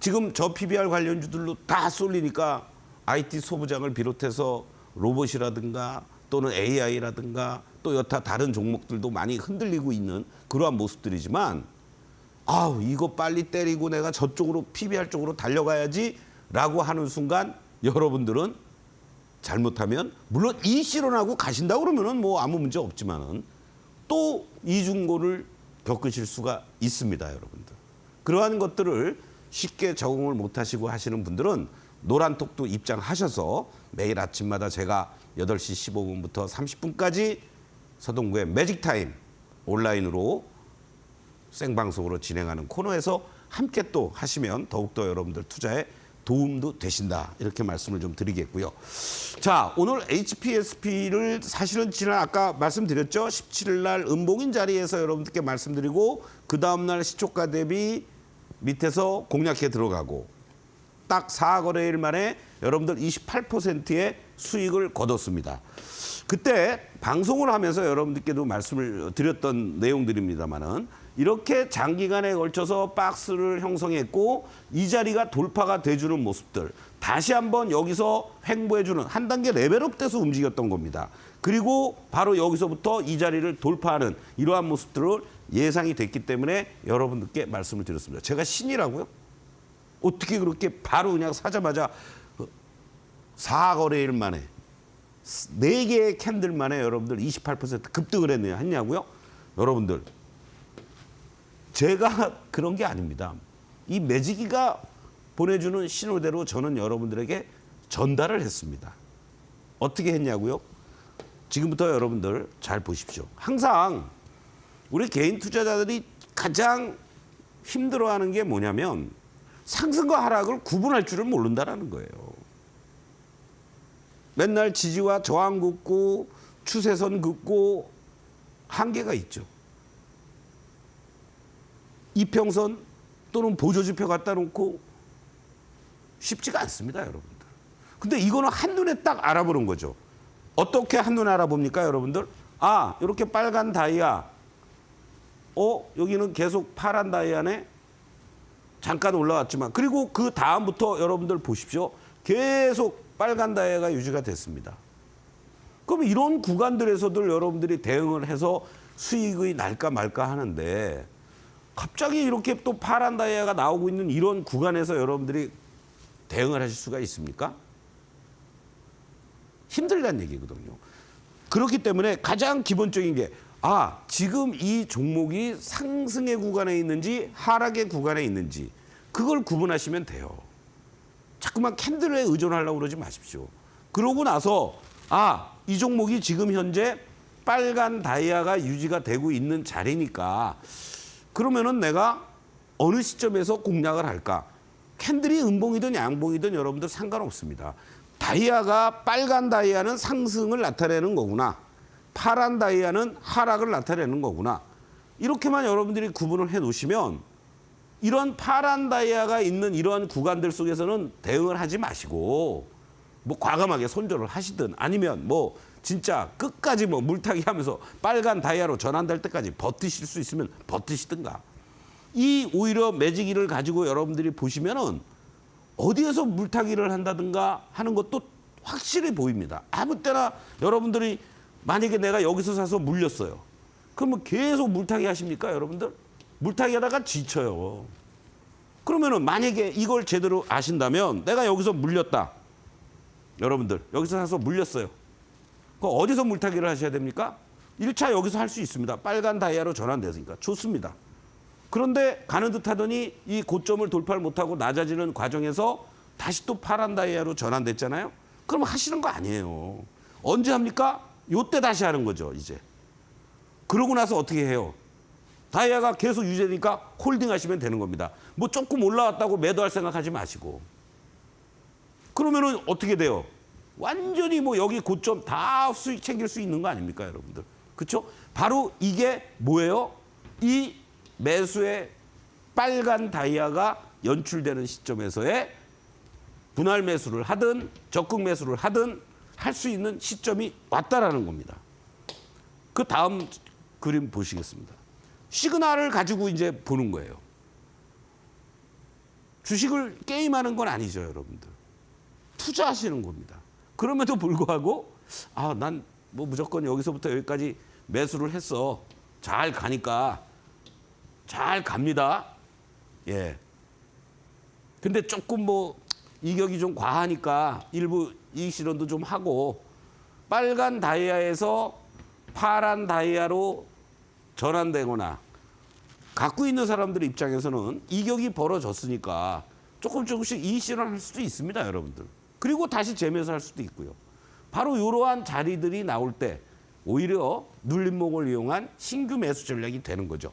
Speaker 2: 지금 저 PBR 관련주들로 다 쏠리니까 IT 소부장을 비롯해서 로봇이라든가 또는 AI라든가 또 여타 다른 종목들도 많이 흔들리고 있는 그러한 모습들이지만, 아우 이거 빨리 때리고 내가 저쪽으로 PBR 쪽으로 달려가야지 라고 하는 순간 여러분들은 잘못하면 물론 이 실현하고 가신다 그러면은 뭐 아무 문제 없지만은 또 이중고를 겪으실 수가 있습니다, 여러분들. 그러한 것들을 쉽게 적응을 못 하시고 하시는 분들은 노란톡도 입장하셔서 매일 아침마다 제가 8시 15분부터 30분까지 서동구의 매직타임 온라인으로 생방송으로 진행하는 코너에서 함께 또 하시면 더욱더 여러분들 투자에 도움도 되신다. 이렇게 말씀을 좀 드리겠고요. 자, 오늘 HPSP를 사실은 지난 아까 말씀드렸죠. 17일 날 음봉인 자리에서 여러분들께 말씀드리고 그 다음 날 시초가 대비 밑에서 공략해 들어가고 딱 4거래일 만에 여러분들 28%의 수익을 거뒀습니다. 그때 방송을 하면서 여러분들께도 말씀을 드렸던 내용들입니다만은 이렇게 장기간에 걸쳐서 박스를 형성했고 이 자리가 돌파가 돼주는 모습들 다시 한번 여기서 횡보해주는 한 단계 레벨업돼서 움직였던 겁니다. 그리고 바로 여기서부터 이 자리를 돌파하는 이러한 모습들을 예상이 됐기 때문에 여러분들께 말씀을 드렸습니다. 제가 신이라고요? 어떻게 그렇게 바로 그냥 사자마자 4거래일 만에 4개의 캔들 만에 여러분들 28% 급등을 했냐고요? 여러분들 제가 그런 게 아닙니다. 이 매지기가 보내주는 신호대로 저는 여러분들에게 전달을 했습니다. 어떻게 했냐고요? 지금부터 여러분들 잘 보십시오. 항상 우리 개인 투자자들이 가장 힘들어하는 게 뭐냐면 상승과 하락을 구분할 줄을 모른다는 거예요. 맨날 지지와 저항 긋고 추세선 긋고 한계가 있죠. 이평선 또는 보조지표 갖다 놓고 쉽지가 않습니다, 여러분들. 근데 이거는 한눈에 딱 알아보는 거죠. 어떻게 한눈에 알아봅니까, 여러분들? 아, 이렇게 빨간 다이아. 여기는 계속 파란 다이아네. 잠깐 올라왔지만. 그리고 그 다음부터 여러분들 보십시오. 계속 빨간 다이아가 유지가 됐습니다. 그럼 이런 구간들에서도 여러분들이 대응을 해서 수익이 날까 말까 하는데 갑자기 이렇게 또 파란 다이아가 나오고 있는 이런 구간에서 여러분들이 대응을 하실 수가 있습니까? 힘들다는 얘기거든요. 그렇기 때문에 가장 기본적인 게 지금 이 종목이 상승의 구간에 있는지 하락의 구간에 있는지 그걸 구분하시면 돼요. 자꾸만 캔들에 의존하려고 그러지 마십시오. 그러고 나서 이 종목이 지금 현재 빨간 다이아가 유지가 되고 있는 자리니까 그러면은 내가 어느 시점에서 공략을 할까? 캔들이 음봉이든 양봉이든 여러분들 상관없습니다. 다이아가 빨간 다이아는 상승을 나타내는 거구나. 파란 다이아는 하락을 나타내는 거구나. 이렇게만 여러분들이 구분을 해 놓으시면 이런 파란 다이아가 있는 이러한 구간들 속에서는 대응을 하지 마시고 뭐 과감하게 손절을 하시든 아니면 뭐 진짜 끝까지 뭐 물타기 하면서 빨간 다이아로 전환될 때까지 버티실 수 있으면 버티시든가. 이 오히려 매지기를 가지고 여러분들이 보시면은 어디에서 물타기를 한다든가 하는 것도 확실히 보입니다. 아무 때나 여러분들이 만약에 내가 여기서 사서 물렸어요. 그러면 계속 물타기 하십니까, 여러분들? 물타기 하다가 지쳐요. 그러면은 만약에 이걸 제대로 아신다면 내가 여기서 물렸다. 여러분들 여기서 사서 물렸어요. 그럼 어디서 물타기를 하셔야 됩니까? 1차 여기서 할 수 있습니다. 빨간 다이아로 전환됐으니까 좋습니다. 그런데 가는 듯 하더니 이 고점을 돌파를 못하고 낮아지는 과정에서 다시 또 파란 다이아로 전환됐잖아요. 그럼 하시는 거 아니에요. 언제 합니까? 요때 다시 하는 거죠, 이제. 그러고 나서 어떻게 해요? 다이아가 계속 유지되니까 홀딩 하시면 되는 겁니다. 뭐 조금 올라왔다고 매도할 생각하지 마시고. 그러면은 어떻게 돼요? 완전히 뭐 여기 고점 다 수익 챙길 수 있는 거 아닙니까, 여러분들? 그렇죠? 바로 이게 뭐예요? 이 매수의 빨간 다이아가 연출되는 시점에서의 분할 매수를 하든 적극 매수를 하든 할 수 있는 시점이 왔다라는 겁니다. 그 다음 그림 보시겠습니다. 시그널을 가지고 이제 보는 거예요. 주식을 게임하는 건 아니죠, 여러분들. 투자하시는 겁니다. 그럼에도 불구하고 난 뭐 무조건 여기서부터 여기까지 매수를 했어. 잘 가니까 잘 갑니다. 예. 근데 조금 뭐
Speaker 3: 이격이 좀 과하니까 일부 이익 실현도 좀 하고 빨간 다이아에서 파란 다이아로 전환되거나 갖고 있는 사람들 입장에서는 이격이 벌어졌으니까 조금씩 이익 실현할 수도 있습니다, 여러분들. 그리고 다시 재매수할 수도 있고요. 바로 이러한 자리들이 나올 때 오히려 눌림목을 이용한 신규 매수 전략이 되는 거죠.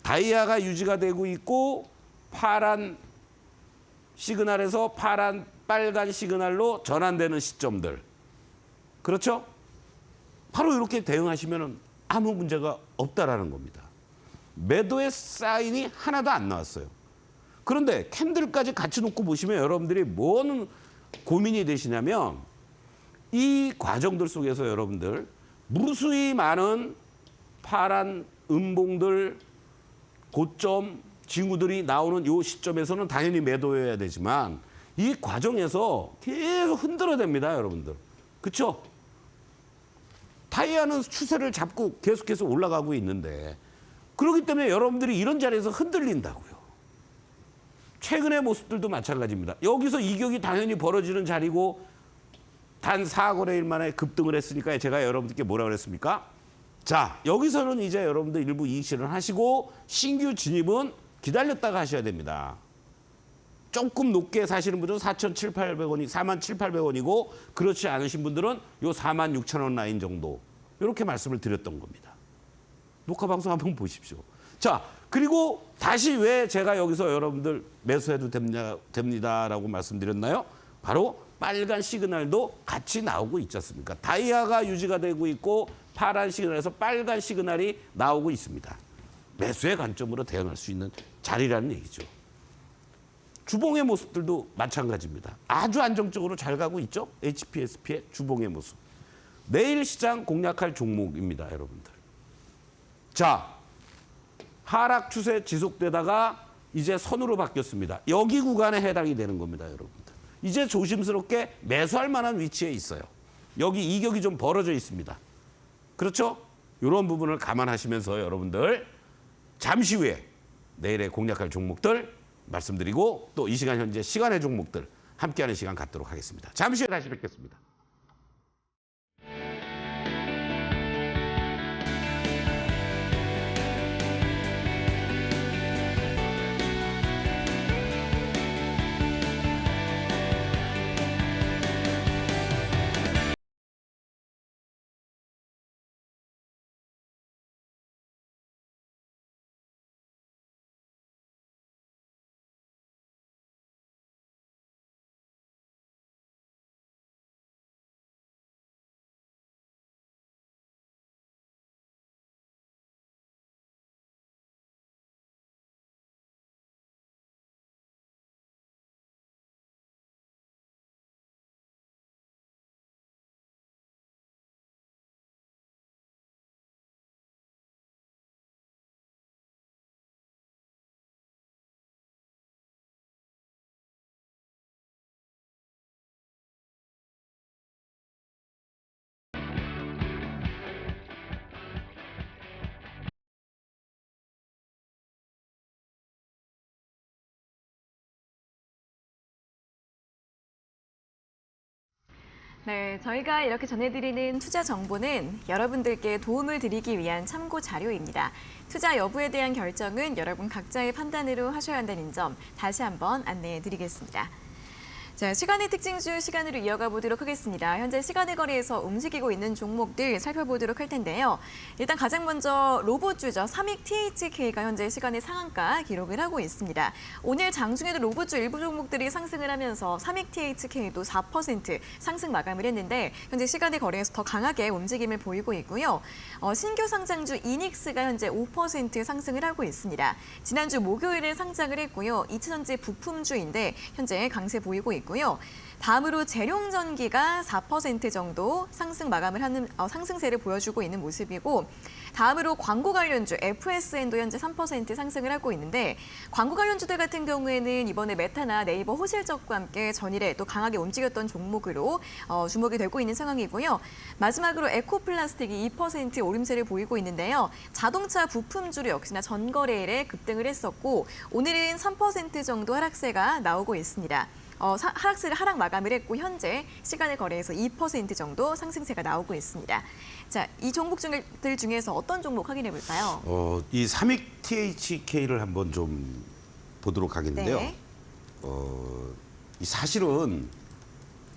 Speaker 3: 다이아가 유지가 되고 있고 파란 시그널에서 빨간 시그널로 전환되는 시점들. 그렇죠? 바로 이렇게 대응하시면 아무 문제가 없다라는 겁니다. 매도의 사인이 하나도 안 나왔어요. 그런데 캔들까지 같이 놓고 보시면 여러분들이 뭔 고민이 되시냐면 이 과정들 속에서 여러분들 무수히 많은 파란 음봉들, 고점, 징후들이 나오는 이 시점에서는 당연히 매도해야 되지만 이 과정에서 계속 흔들어댑니다, 여러분들. 그렇죠? 다이아는 추세를 잡고 계속해서 올라가고 있는데 그렇기 때문에 여러분들이 이런 자리에서 흔들린다고요. 최근의 모습들도 마찬가지입니다. 여기서 이격이 당연히 벌어지는 자리고 단 4거래일 만에 급등을 했으니까 제가 여러분들께 뭐라 그랬습니까? 자, 여기서는 이제 여러분들 일부 이익 실현하시고 신규 진입은 기다렸다가 하셔야 됩니다. 조금 높게 사시는 분들은 4,700~800원이 47,800원이고 그렇지 않으신 분들은 요 46,000원 라인 정도 이렇게 말씀을 드렸던 겁니다. 녹화 방송 한번 보십시오. 자, 그리고 다시 왜 제가 여기서 여러분들 매수해도 됩니다라고 말씀드렸나요? 바로 빨간 시그널도 같이 나오고 있지 않습니까? 다이아가 유지가 되고 있고 파란 시그널에서 빨간 시그널이 나오고 있습니다. 매수의 관점으로 대응할 수 있는 자리라는 얘기죠. 주봉의 모습들도 마찬가지입니다. 아주 안정적으로 잘 가고 있죠? HPSP의 주봉의 모습. 내일 시장 공략할 종목입니다, 여러분들. 자, 하락 추세 지속되다가 이제 선으로 바뀌었습니다. 여기 구간에 해당이 되는 겁니다, 여러분들. 이제 조심스럽게 매수할 만한 위치에 있어요. 여기 이격이 좀 벌어져 있습니다. 그렇죠? 이런 부분을 감안하시면서 여러분들 잠시 후에 내일의 공략할 종목들 말씀드리고 또 이 시간 현재 시간의 종목들 함께하는 시간 갖도록 하겠습니다. 잠시 후에 다시 뵙겠습니다.
Speaker 1: 네, 저희가 이렇게 전해드리는 투자 정보는 여러분들께 도움을 드리기 위한 참고 자료입니다. 투자 여부에 대한 결정은 여러분 각자의 판단으로 하셔야 한다는 점 다시 한번 안내해 드리겠습니다. 자, 시간의 특징주 시간으로 이어가 보도록 하겠습니다. 현재 시간의 거래에서 움직이고 있는 종목들 살펴보도록 할 텐데요. 일단 가장 먼저 로봇주죠. 삼익 THK가 현재 시간의 상한가 기록을 하고 있습니다. 오늘 장중에도 로봇주 일부 종목들이 상승을 하면서 삼익 THK도 4% 상승 마감을 했는데 현재 시간의 거래에서 더 강하게 움직임을 보이고 있고요. 신규 상장주 이닉스가 현재 5% 상승을 하고 있습니다. 지난주 목요일에 상장을 했고요. 이차전지 부품주인데 현재 강세 보이고 있고요. 다음으로 재룡전기가 4% 정도 상승 마감을 하는 상승세를 보여주고 있는 모습이고 다음으로 광고 관련주 FSN도 현재 3% 상승을 하고 있는데 광고 관련주들 같은 경우에는 이번에 메타나 네이버 호실적과 함께 전일에 또 강하게 움직였던 종목으로 주목이 되고 있는 상황이고요. 마지막으로 에코플라스틱이 2% 오름세를 보이고 있는데요. 자동차 부품주로 역시나 전거래일에 급등을 했었고 오늘은 3% 정도 하락세가 나오고 있습니다. 하락 마감을 했고 현재 시간을 거래해서 2% 정도 상승세가 나오고 있습니다. 자, 이 종목들 중에서 어떤 종목 확인해 볼까요?
Speaker 2: 이 삼익 THK를 한번 좀 보도록 하겠는데요.
Speaker 1: 네.
Speaker 2: 이 사실은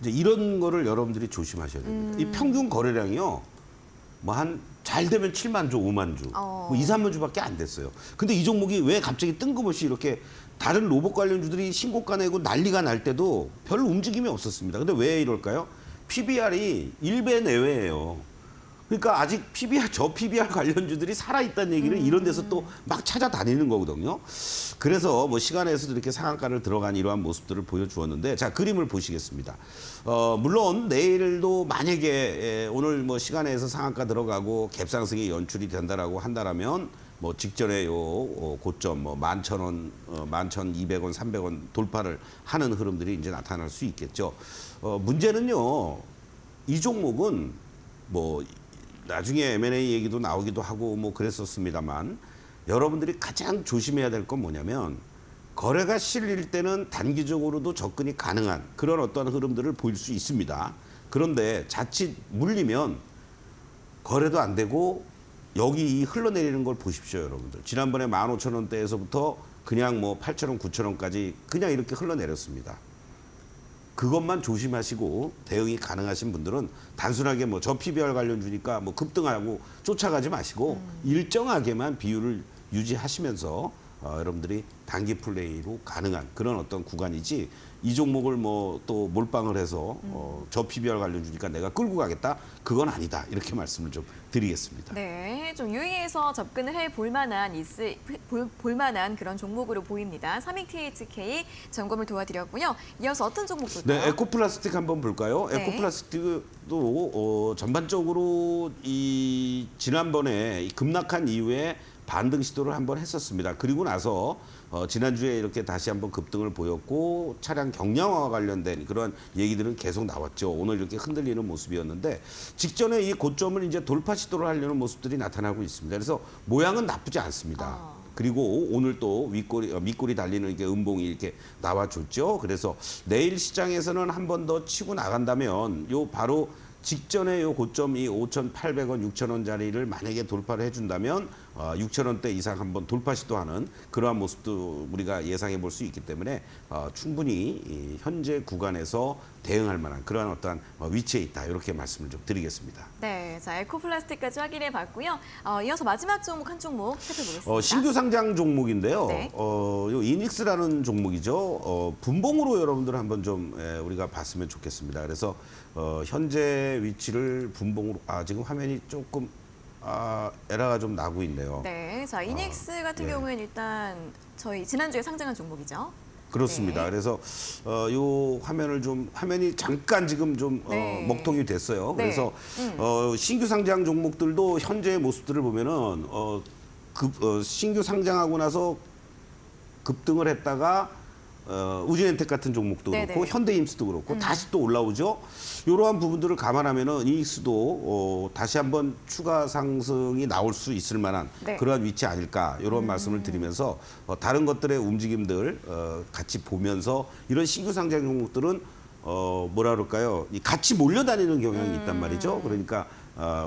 Speaker 2: 이제 이런 거를 여러분들이 조심하셔야 됩니다. 이 평균 거래량이요. 뭐 한 잘 되면 7만 주, 5만 주, 뭐 2, 3만 주밖에 안 됐어요. 근데 이 종목이 왜 갑자기 뜬금없이 이렇게 다른 로봇 관련주들이 신고가 내고 난리가 날 때도 별 움직임이 없었습니다. 근데 왜 이럴까요? PBR이 1배 내외예요. 그러니까 아직 저 PBR 관련주들이 살아있다는 얘기를 이런 데서 또 막 찾아다니는 거거든요. 그래서 뭐 시간에서도 이렇게 상한가를 들어간 이러한 모습들을 보여주었는데, 자, 그림을 보시겠습니다. 물론 내일도 만약에 오늘 뭐 시간에서 상한가 들어가고 갭상승이 연출이 된다라고 한다라면 뭐 직전에 요 고점 뭐 11,000원, 11,200원, 300원 돌파를 하는 흐름들이 이제 나타날 수 있겠죠. 문제는요, 이 종목은 뭐 나중에 M&A 얘기도 나오기도 하고 뭐 그랬었습니다만, 여러분들이 가장 조심해야 될 건 뭐냐면, 거래가 실릴 때는 단기적으로도 접근이 가능한 그런 어떤 흐름들을 보일 수 있습니다. 그런데 자칫 물리면 거래도 안 되고 여기 이 흘러내리는 걸 보십시오, 여러분들. 지난번에 15,000원대에서부터 그냥 뭐 8,000원, 9,000원까지 그냥 이렇게 흘러내렸습니다. 그것만 조심하시고 대응이 가능하신 분들은 단순하게 뭐 저 PBR 관련주니까 뭐 급등하고 쫓아가지 마시고 일정하게만 비율을 유지하시면서 여러분들이 단기 플레이로 가능한 그런 어떤 구간이지, 이 종목을 뭐 또 몰빵을 해서 저 PBR 관련주니까 내가 끌고 가겠다, 그건 아니다, 이렇게 말씀을 좀 드리겠습니다.
Speaker 1: 네, 좀 유의해서 접근을 해 볼만한 그런 종목으로 보입니다. 삼익 THK 점검을 도와드렸고요. 이어서 어떤 종목 볼까요?
Speaker 2: 네, 에코플라스틱 한번 볼까요?
Speaker 1: 네.
Speaker 2: 에코플라스틱도 전반적으로 이 지난번에 이 급락한 이후에 반등 시도를 한번 했었습니다. 그리고 나서 지난주에 이렇게 다시 한번 급등을 보였고 차량 경량화와 관련된 그런 얘기들은 계속 나왔죠. 오늘 이렇게 흔들리는 모습이었는데 직전에 이 고점을 이제 돌파 시도를 하려는 모습들이 나타나고 있습니다. 그래서 모양은 나쁘지 않습니다. 그리고 오늘 또 밑꼬리 달리는 이렇게 음봉이 이렇게 나와줬죠. 그래서 내일 시장에서는 한 번 더 치고 나간다면 요 바로 직전에 요 고점이 5,800원, 6,000원짜리를 만약에 돌파를 해준다면 6,000원대 이상 한번 돌파 시도하는 그러한 모습도 우리가 예상해 볼 수 있기 때문에 충분히 이 현재 구간에서 대응할 만한 그러한 어떠한 위치에 있다, 이렇게 말씀을 좀 드리겠습니다.
Speaker 1: 네, 자, 에코플라스틱까지 확인해 봤고요. 이어서 마지막 종목 한 종목 살펴보겠습니다.
Speaker 2: 신규 상장 종목인데요.
Speaker 1: 네.
Speaker 2: 요 이닉스라는 종목이죠. 분봉으로 여러분들 한번 좀 우리가 봤으면 좋겠습니다. 그래서 현재 위치를 분봉으로, 지금 화면이 조금 에러가 좀 나고 있네요.
Speaker 1: 네, 자, 이닉스 같은
Speaker 2: 예.
Speaker 1: 경우에는 일단 저희 지난주에 상장한 종목이죠.
Speaker 2: 그렇습니다.
Speaker 1: 네.
Speaker 2: 그래서 요 화면이 잠깐 지금 좀
Speaker 1: 네.
Speaker 2: 먹통이 됐어요.
Speaker 1: 네.
Speaker 2: 그래서 신규 상장 종목들도 현재의 모습들을 보면은 신규 상장하고 나서 급등을 했다가 우진엔텍 같은 종목도
Speaker 1: 네네.
Speaker 2: 그렇고 현대임스도 그렇고 다시 또 올라오죠. 이러한 부분들을 감안하면은 이닉스도 다시 한번 추가 상승이 나올 수 있을 만한
Speaker 1: 네.
Speaker 2: 그러한 위치 아닐까, 이런 말씀을 드리면서 다른 것들의 움직임들 같이 보면서 이런 신규 상장 종목들은 뭐라 그럴까요? 같이 몰려다니는 경향이 있단 말이죠. 그러니까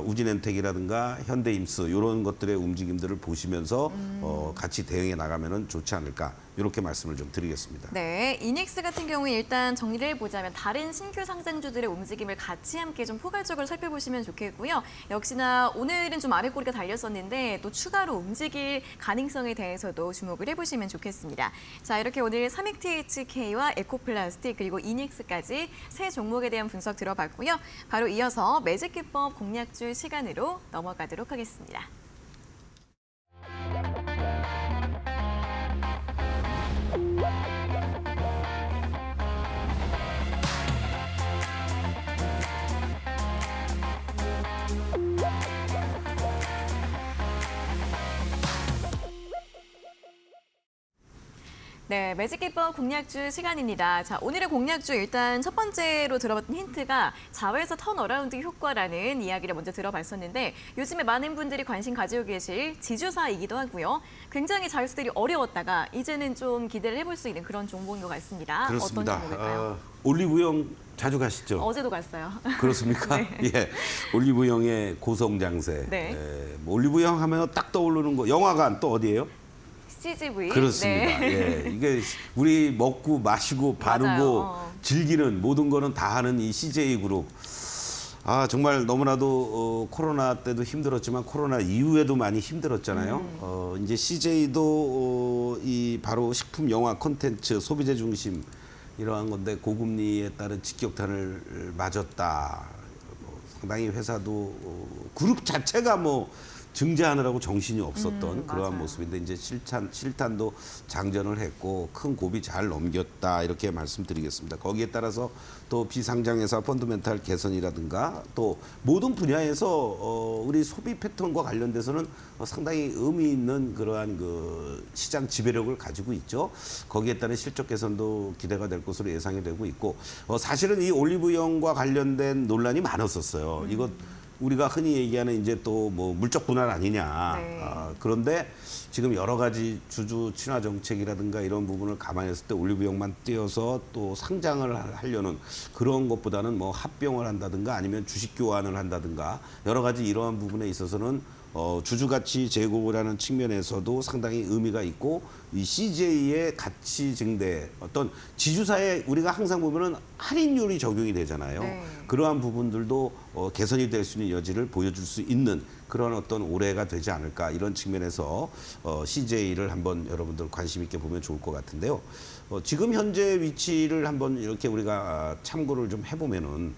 Speaker 2: 우진엔텍이라든가 현대임스 이런 것들의 움직임들을 보시면서 같이 대응해 나가면은 좋지 않을까, 이렇게 말씀을 좀 드리겠습니다.
Speaker 1: 네, 이닉스 같은 경우에 일단 정리를 해보자면 다른 신규 상장주들의 움직임을 같이 함께 좀 포괄적으로 살펴보시면 좋겠고요. 역시나 오늘은 좀 아래 꼬리가 달렸었는데 또 추가로 움직일 가능성에 대해서도 주목을 해보시면 좋겠습니다. 자, 이렇게 오늘 삼익 THK와 에코플라스틱 그리고 이닉스까지 세 종목에 대한 분석 들어봤고요. 바로 이어서 매직 기법 공략주 시간으로 넘어가도록 하겠습니다. 네, 매직기법 공략주 시간입니다. 자, 오늘의 공략주 일단 첫 번째로 들어봤던 힌트가 자외선 턴어라운드 효과라는 이야기를 먼저 들어봤었는데 요즘에 많은 분들이 관심 가지고 계실 지주사이기도 하고요. 굉장히 자유수들이 어려웠다가 이제는 좀 기대를 해볼 수 있는 그런 종목인 것 같습니다.
Speaker 2: 그렇습니다.
Speaker 1: 어떤 종목일까요?
Speaker 2: 올리브영 자주 가시죠?
Speaker 1: 어제도 갔어요.
Speaker 2: 그렇습니까?
Speaker 1: 네.
Speaker 2: 예, 올리브영의 고성장세.
Speaker 1: 네.
Speaker 2: 뭐 올리브영 하면 딱 떠오르는 거. 영화관 또 어디예요?
Speaker 1: CGV.
Speaker 2: 그렇습니다.
Speaker 1: 네.
Speaker 2: 예, 이게 우리 먹고 마시고 바르고
Speaker 1: 맞아요.
Speaker 2: 즐기는 모든 거는 다 하는 이 CJ 그룹. 아 정말 너무나도 코로나 때도 힘들었지만 코로나 이후에도 많이 힘들었잖아요. 이제 CJ도 이 바로 식품 영화 콘텐츠 소비재 중심 이러한 건데 고금리에 따른 직격탄을 맞았다. 상당히 회사도 그룹 자체가 뭐 증자하느라고 정신이 없었던 그러한
Speaker 1: 맞아요.
Speaker 2: 모습인데 이제 실탄도 장전을 했고 큰 고비 잘 넘겼다 이렇게 말씀드리겠습니다. 거기에 따라서 또 비상장회사 펀드멘탈 개선이라든가 또 모든 분야에서 우리 소비 패턴과 관련돼서는 상당히 의미 있는 그러한 그 시장 지배력을 가지고 있죠. 거기에 따른 실적 개선도 기대가 될 것으로 예상이 되고 있고 사실은 이 올리브영과 관련된 논란이 많았었어요. 이거 우리가 흔히 얘기하는 이제 또 뭐 물적 분할 아니냐.
Speaker 1: 네.
Speaker 2: 그런데 지금 여러 가지 주주 친화 정책이라든가 이런 부분을 감안했을 때 올리브영만 띄어서 또 상장을 하려는 그런 것보다는 뭐 합병을 한다든가 아니면 주식 교환을 한다든가 여러 가지 이러한 부분에 있어서는 주주 가치 제고라는 측면에서도 상당히 의미가 있고 이 CJ의 가치 증대 어떤 지주사에 우리가 항상 보면은 할인율이 적용이 되잖아요.
Speaker 1: 네.
Speaker 2: 그러한 부분들도 개선이 될 수 있는 여지를 보여줄 수 있는 그런 어떤 올해가 되지 않을까 이런 측면에서 CJ를 한번 여러분들 관심 있게 보면 좋을 것 같은데요. 지금 현재 위치를 한번 이렇게 우리가 참고를 좀 해보면은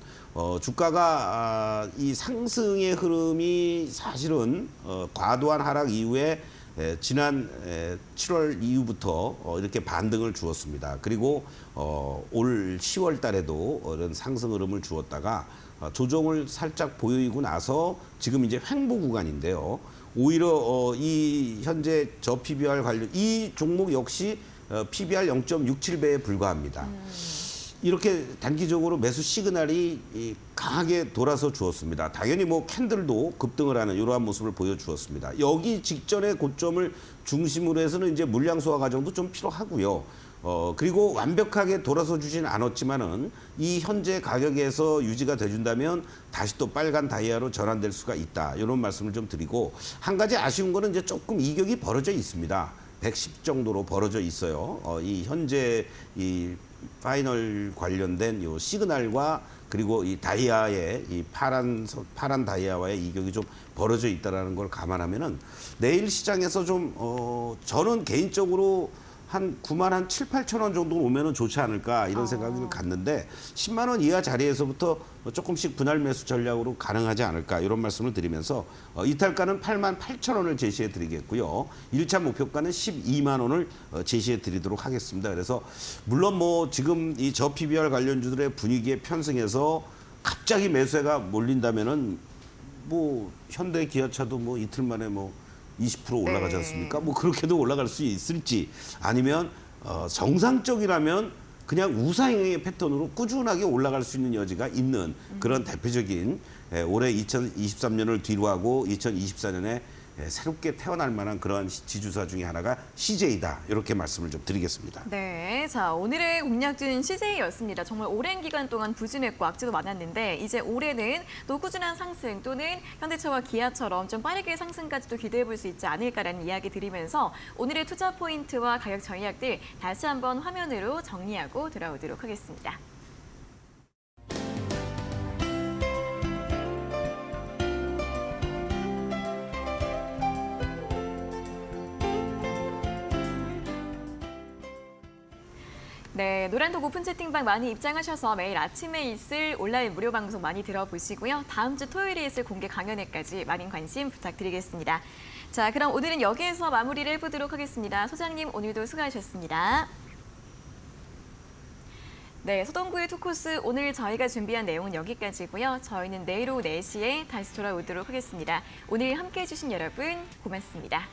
Speaker 2: 주가가 이 상승의 흐름이 사실은 과도한 하락 이후에 지난 7월 이후부터 이렇게 반등을 주었습니다. 그리고 올 10월 달에도 이런 상승 흐름을 주었다가 조정을 살짝 보이고 나서 지금 이제 횡보 구간인데요. 오히려 이 현재 저 PBR 관련 이 종목 역시 PBR 0.67배에 불과합니다. 이렇게 단기적으로 매수 시그널이 강하게 돌아서 주었습니다. 당연히 뭐 캔들도 급등을 하는 이러한 모습을 보여주었습니다. 여기 직전의 고점을 중심으로 해서는 이제 물량 소화 과정도 좀 필요하고요. 그리고 완벽하게 돌아서 주지는 않았지만은 이 현재 가격에서 유지가 돼준다면 다시 또 빨간 다이아로 전환될 수가 있다. 이런 말씀을 좀 드리고 한 가지 아쉬운 거는 이제 조금 이격이 벌어져 있습니다. 110 정도로 벌어져 있어요. 이 현재 이 파이널 관련된 요 시그널과 그리고 이 다이아의 이 파란 다이아와의 이격이 좀 벌어져 있다라는 걸 감안하면은 내일 시장에서 좀 저는 개인적으로 한 9만 한 7, 8천 원 정도 오면은 좋지 않을까 이런 생각을 갖는데 10만 원 이하 자리에서부터 조금씩 분할 매수 전략으로 가능하지 않을까 이런 말씀을 드리면서 이탈가는 8만 8천 원을 제시해 드리겠고요. 1차 목표가는 12만 원을 제시해 드리도록 하겠습니다. 그래서 물론 뭐 지금 이 저 PBR 관련주들의 분위기에 편승해서 갑자기 매수가 몰린다면은 뭐 현대 기아차도 뭐 이틀 만에 뭐 20% 올라가지 않습니까? 뭐 그렇게도 올라갈 수 있을지 아니면 정상적이라면 그냥 우상향의 패턴으로 꾸준하게 올라갈 수 있는 여지가 있는 그런 대표적인 올해 2023년을 뒤로 하고 2024년에 새롭게 태어날 만한 그런 지주사 중에 하나가 CJ다. 이렇게 말씀을 좀 드리겠습니다.
Speaker 1: 네, 자 오늘의 공략주는 CJ였습니다. 정말 오랜 기간 동안 부진했고 악재도 많았는데 이제 올해는 또 꾸준한 상승 또는 현대차와 기아처럼 좀 빠르게 상승까지도 기대해 볼 수 있지 않을까라는 이야기 드리면서 오늘의 투자 포인트와 가격 전략들 다시 한번 화면으로 정리하고 돌아오도록 하겠습니다. 네, 노란톡 오픈 채팅방 많이 입장하셔서 매일 아침에 있을 온라인 무료 방송 많이 들어보시고요. 다음 주 토요일에 있을 공개 강연회까지 많은 관심 부탁드리겠습니다. 자, 그럼 오늘은 여기에서 마무리를 해보도록 하겠습니다. 소장님, 오늘도 수고하셨습니다. 네, 서동구의 투코스 오늘 저희가 준비한 내용은 여기까지고요. 저희는 내일 오후 4시에 다시 돌아오도록 하겠습니다. 오늘 함께해 주신 여러분 고맙습니다.